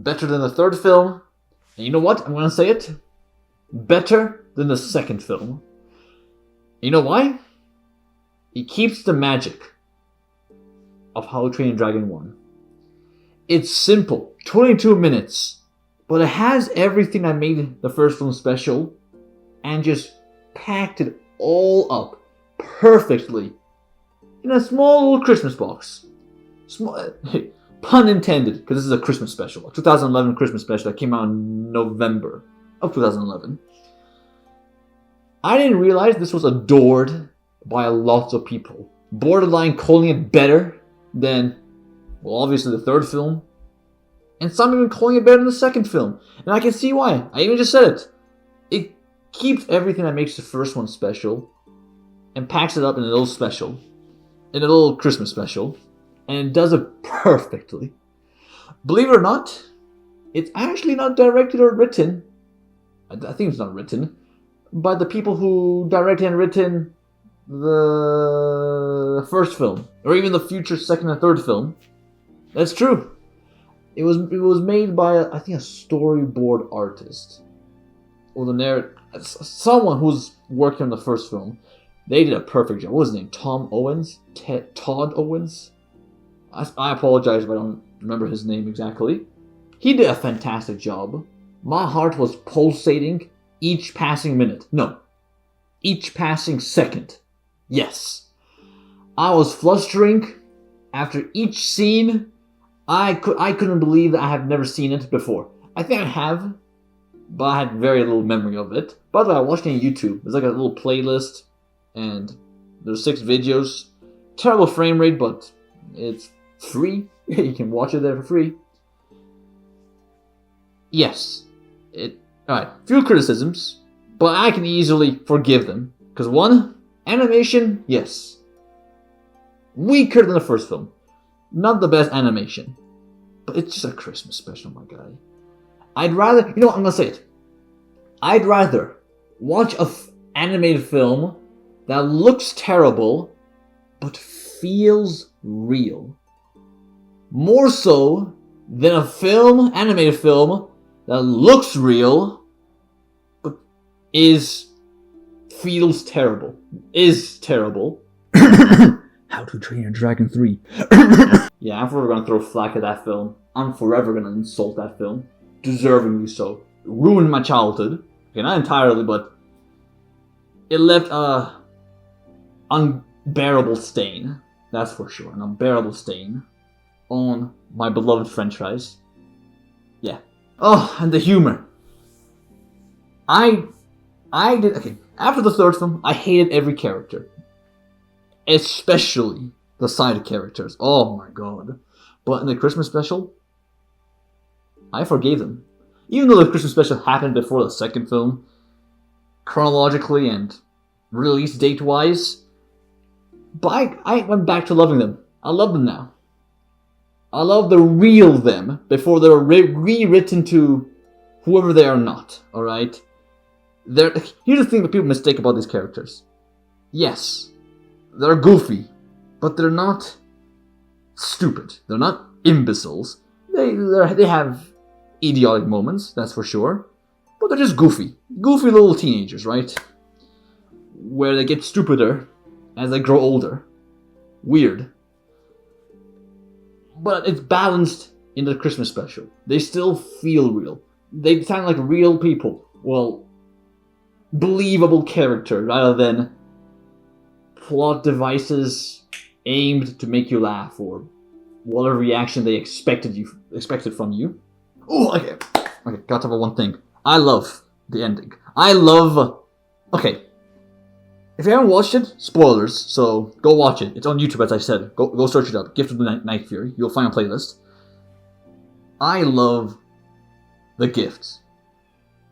better than the third film. And you know what? I'm going to say it. Better than the second film. You know why? It keeps the magic of How to Train Your Dragon 1. It's simple. 22 minutes. But it has everything that made the first film special. And just packed it all up perfectly in a small little Christmas box. Small, pun intended, because this is a Christmas special. A 2011 Christmas special that came out in November of 2011. I didn't realize this was adored by lots of people. Borderline calling it better than, well, obviously the third film. And some even calling it better than the second film. And I can see why. I even just said it. It keeps everything that makes the first one special and packs it up in a little special. In a little Christmas special. And it does it perfectly. Believe it or not, it's actually not directed or written. I think it's not written by the people who directed and written the first film, or even the future second and third film. That's true. It was made by I think a storyboard artist, or someone who's working on the first film. They did a perfect job. What was his name? Tom Owens? Todd Owens? I apologize if I don't remember his name exactly. He did a fantastic job. My heart was pulsating each passing minute. No, each passing second. Yes. I was flustering after each scene. I couldn't believe that I have never seen it before. I think I have, but I had very little memory of it. By the way, I watched it on YouTube. There's like a little playlist, and there's 6 videos. Terrible frame rate, but it's free. You can watch it there for free. Yes. Alright, few criticisms, but I can easily forgive them. Because one, animation, yes. Weaker than the first film. Not the best animation. But it's just a Christmas special, my guy. I'd rather... You know what? I'm going to say it. I'd rather watch an animated film that looks terrible, but feels real. More so than a animated film, that looks real, but feels terrible. Is terrible. How to Train Your Dragon 3. Yeah, I'm forever gonna throw flack at that film. I'm forever gonna insult that film. Deservingly so. It ruined my childhood. Okay, not entirely, but it left a unbearable stain. That's for sure. An unbearable stain on my beloved franchise. Yeah. Oh, and the humor. Okay, after the third film, I hated every character. Especially the side characters. Oh my god. But in the Christmas special, I forgave them. Even though the Christmas special happened before the second film, chronologically and release date-wise, but I went back to loving them. I love them now. I love the real them before they're rewritten to whoever they are not, alright? Here's the thing that people mistake about these characters. Yes, they're goofy, but they're not stupid. They're not imbeciles. They have idiotic moments, that's for sure. But they're just goofy. Goofy little teenagers, right? Where they get stupider as they grow older. Weird. But it's balanced in the Christmas special. They still feel real. They sound like real people. Well, believable character rather than plot devices aimed to make you laugh or whatever reaction they expected from you. Oh, okay, got to talk about one thing. I love the ending. Okay, if you haven't watched it, spoilers, so go watch it. It's on YouTube, as I said. Go search it up. Gift of the Night Fury. You'll find a playlist. I love the gifts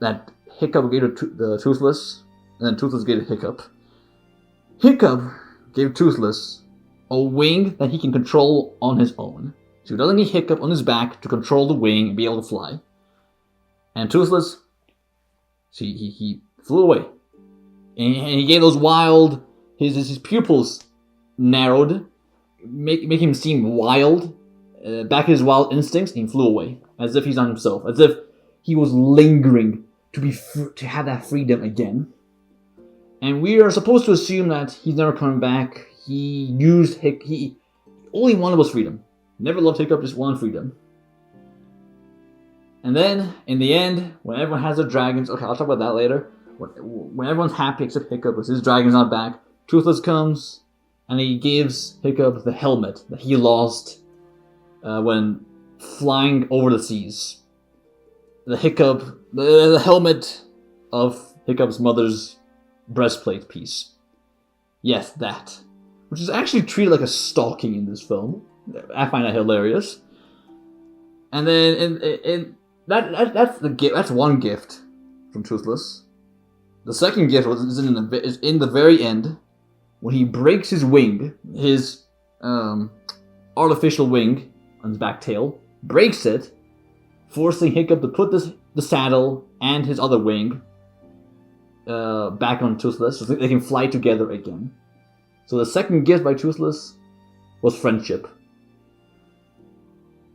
that Hiccup gave to the Toothless, and then Toothless gave to Hiccup. Hiccup gave Toothless a wing that he can control on his own. So he doesn't need Hiccup on his back to control the wing and be able to fly. And Toothless, he flew away. And he gave those wild, his pupils narrowed, make him seem wild, back his wild instincts, and he flew away. as if he's on himself, as if he was lingering to have that freedom again. And we are supposed to assume that he's never coming back. He only wanted was freedom. Never loved Hiccup, just wanted freedom. And then, in the end, when everyone has their dragons, okay, I'll talk about that later. When everyone's happy except Hiccup, because his dragon's not back, Toothless comes and he gives Hiccup the helmet that he lost when flying over the seas. The helmet of Hiccup's mother's breastplate piece. Yes, that. Which is actually treated like a stocking in this film. I find that hilarious. And then that's one gift from Toothless. The second gift is in the very end, when he breaks his wing, his artificial wing on his back tail, breaks it, forcing Hiccup to put the saddle and his other wing back on Toothless so they can fly together again. So the second gift by Toothless was friendship.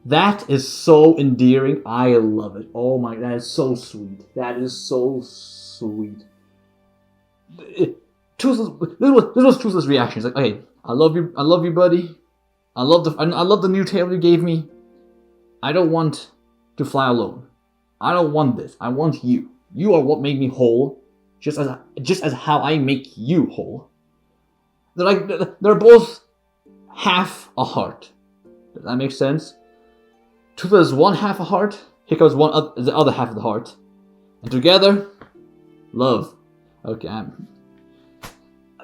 That is so endearing. I love it. Oh my, that is so sweet. That is so sweet. This was Toothless' reaction. He's like, "Hey, I love you, buddy. I love the new tail you gave me. I don't want to fly alone. I don't want this. I want you. You are what made me whole, just as how I make you whole." They're both half a heart. Does that make sense? Toothless is one half a heart. Hiccup is the other half of the heart, and together, love. Okay,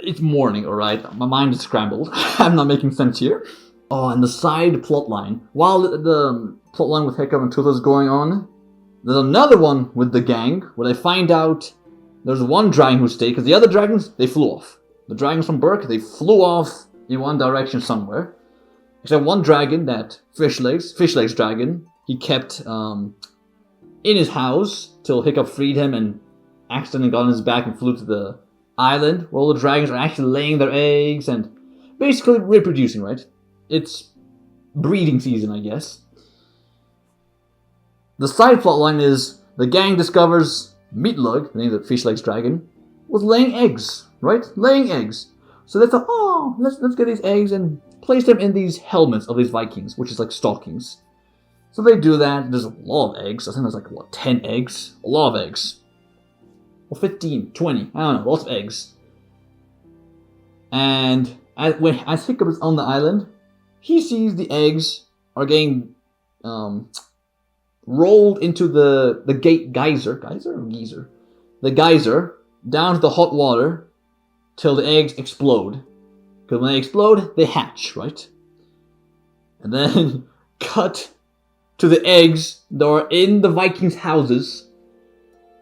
it's morning, alright? My mind is scrambled. I'm not making sense here. Oh, and the side plot line. While the plot line with Hiccup and Toothless is going on, there's another one with the gang, where they find out there's one dragon who stayed, because the other dragons, they flew off. The dragons from Burke, they flew off in one direction somewhere. Except one dragon, that Fishlegs dragon, he kept in his house till Hiccup freed him and accidentally got on his back and flew to the island where all the dragons are actually laying their eggs and basically reproducing, right? It's breeding season, I guess. The side plot line is the gang discovers Meatlug, the name of the Fishlegs dragon, was laying eggs, right? Laying eggs. So they thought, oh, let's get these eggs and place them in these helmets of these Vikings, which is like stockings. So they do that. There's a lot of eggs. I think there's like, 10 eggs? A lot of eggs. Or 15, 20, I don't know, lots of eggs. And as Hiccup is on the island, he sees the eggs are getting rolled into the geyser down to the hot water till the eggs explode. Because when they explode, they hatch, right? And then cut to the eggs that are in the Vikings' houses,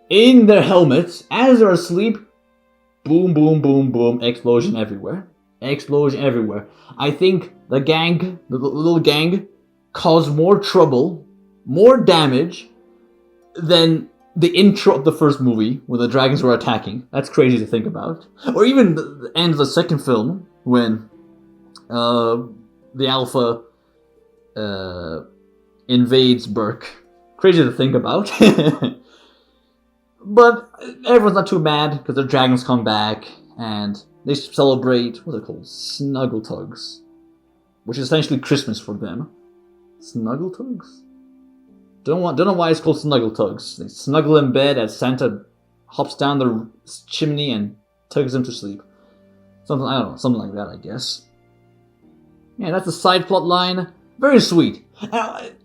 in their helmets, as they're asleep. Boom, boom, boom, boom, explosion everywhere. Explosion everywhere. I think the little gang, caused more trouble, more damage, than the intro of the first movie, when the dragons were attacking. That's crazy to think about. Or even the end of the second film, when the Alpha invades Burke. Crazy to think about. But everyone's not too mad, because their dragons come back, and they celebrate, what's it called? Snuggle Tugs. Which is essentially Christmas for them. Snuggle Tugs? Don't know why it's called Snuggle Tugs. They snuggle in bed as Santa hops down the chimney and tugs them to sleep. Something like that, I guess. Yeah, that's the side plot line. Very sweet. What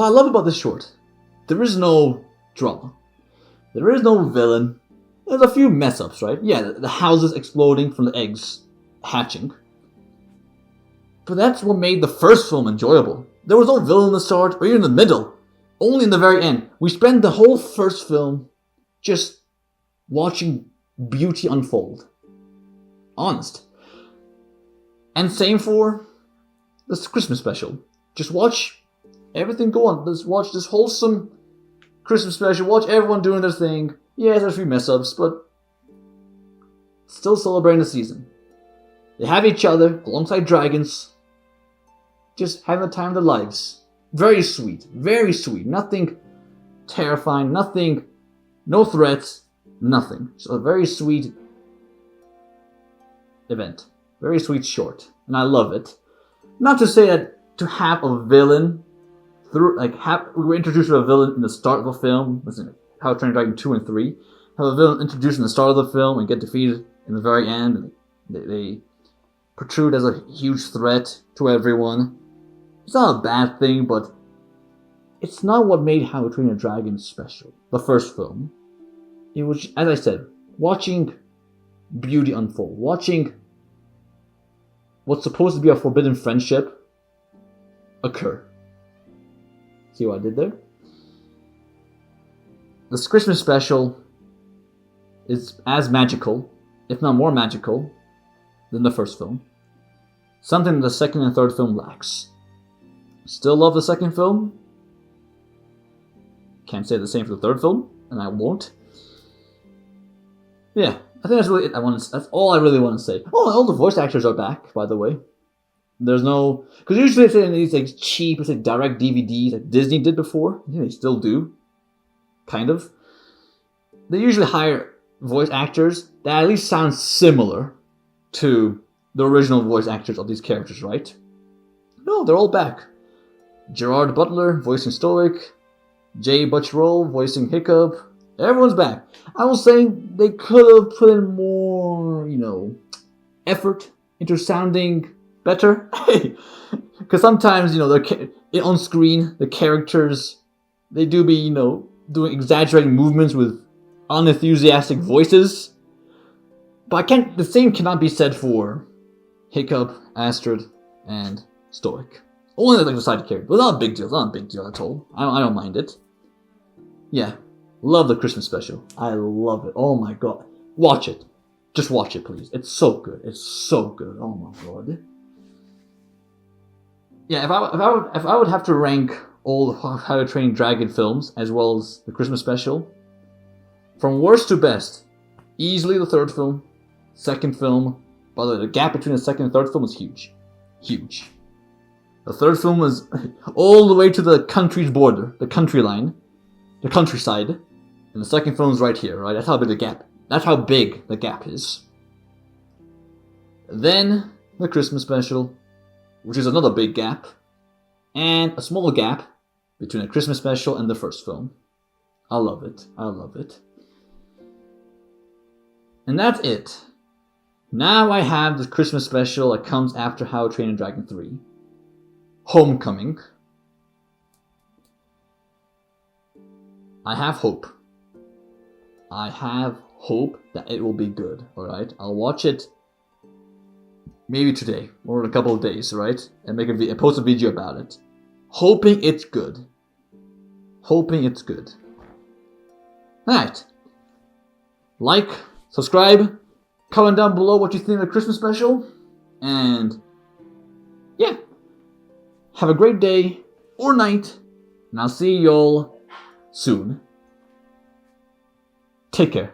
I love about this short, there is no drama. There is no villain. There's a few mess-ups, right? Yeah, the houses exploding from the eggs hatching. But that's what made the first film enjoyable. There was no villain in the start, or even in the middle. Only in the very end. We spent the whole first film just watching beauty unfold. Honest. And same for this Christmas special. Just watch everything go on. Let's watch this wholesome Christmas special. Watch everyone doing their thing. Yeah, there's a few mess-ups, but still celebrating the season. They have each other alongside dragons, just having the time of their lives. Very sweet. Very sweet. Nothing terrifying. Nothing. No threats. Nothing. So a very sweet event. Very sweet short. And I love it. Not to say that to have a villain through we were introduced to a villain in the start of the film, listen, How to Train Your Dragon 2 and 3. Have a villain introduced in the start of the film and get defeated in the very end. And they protrude as a huge threat to everyone. It's not a bad thing, but it's not what made How to Train Your Dragon special. The first film. It was, as I said, watching beauty unfold. Watching what's supposed to be a forbidden friendship occur. See what I did there? This Christmas special is as magical, if not more magical, than the first film. Something the second and third film lacks. Still love the second film. Can't say the same for the third film, and I won't. Yeah, I think that's really it. That's all I really want to say. Oh, all the voice actors are back, by the way. There's no, because usually they say in these cheap, direct DVDs like Disney did before. I think they still do, kind of. They usually hire voice actors that at least sound similar to the original voice actors of these characters, right? No, they're all back. Gerard Butler voicing Stoic, Jay Butcherell voicing Hiccup. Everyone's back. I was saying they could have put in more, effort into sounding better. Because sometimes, they're on screen, the characters, they do be, doing exaggerating movements with unenthusiastic voices. But the same cannot be said for Hiccup, Astrid, and Stoic. Only the side characters. But not a big deal. Not a big deal at all. I don't mind it. Yeah. Love the Christmas special. I love it. Oh my god. Watch it. Just watch it, please. It's so good. It's so good. Oh my god. Yeah, if I would have to rank all the How to Train Dragon films as well as the Christmas special, from worst to best, easily the third film, second film. By the way, the gap between the second and third film is huge. Huge. The third film was all the way to the country's border, the country line, the countryside. And the second film's right here, right? That's how big the gap is. Then the Christmas special, which is another big gap, and a small gap between the Christmas special and the first film. I love it. I love it. And that's it. Now I have the Christmas special that comes after How to Train Your Dragon 3. Homecoming. I have hope. I have hope that it will be good, alright? I'll watch it maybe today, or in a couple of days, right? And post a video about it. Hoping it's good. Hoping it's good. Alright. Like, subscribe, comment down below what you think of the Christmas special, and yeah. Have a great day, or night, and I'll see y'all soon. Take care.